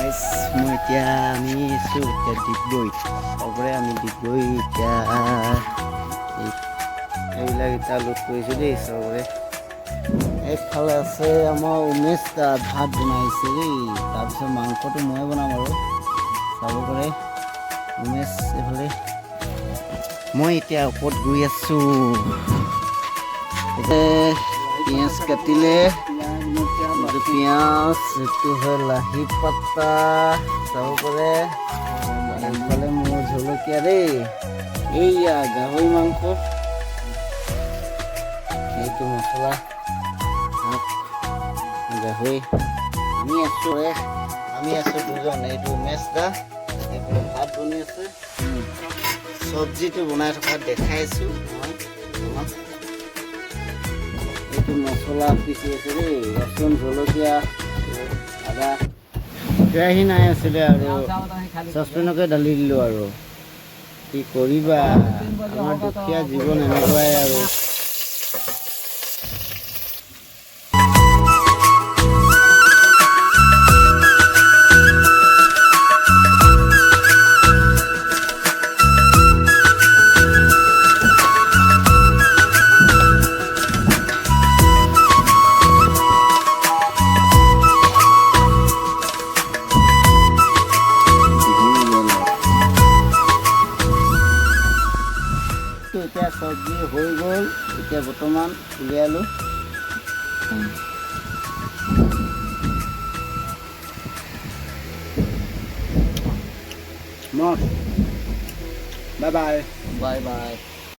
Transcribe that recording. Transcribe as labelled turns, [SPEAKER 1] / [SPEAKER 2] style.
[SPEAKER 1] গাইছ মই এতিয়া আমি আছোঁ এতিয়া ডিগবৈ চবৰে আমি ডিগবৈ এতিয়া এইবিলাক এতিয়া লোড কৰিছোঁ দেই চবৰে এইফালে আছে আমাৰ উমেশ দা ভাত বনাইছে দেই তাৰপিছত মাংসটো মই বনাম আৰু চাব পাৰে উমেশ এইফালে মই এতিয়া ওপৰত গৈ আছোঁ পিঁয়াজ কাটিলে itu pias itu lahi pata tahu pare yang paling mau jolokia deh iya gawe mangko itu masalah gawe আমি আছো দুজন এইটো উমেশ দা এইফালে ভাত বনাই আছে চব্জিটো বনাই থকা দেখাইছো মই তোমাক itu মছলা পিছি আছে দেই ৰচুন জলকীয়া আদা কেৰাহী নাই আছিলে আৰু চচপেনকে ঢালি দিলোঁ আৰু কি কৰিবা আমাৰ দুখীয়া জীৱন এনেকুৱাই আৰু এতিয়া চব্জি হৈ গ'ল এতিয়া বৰ্তমান উলিয়ালোঁ বাই বাই বাই বাই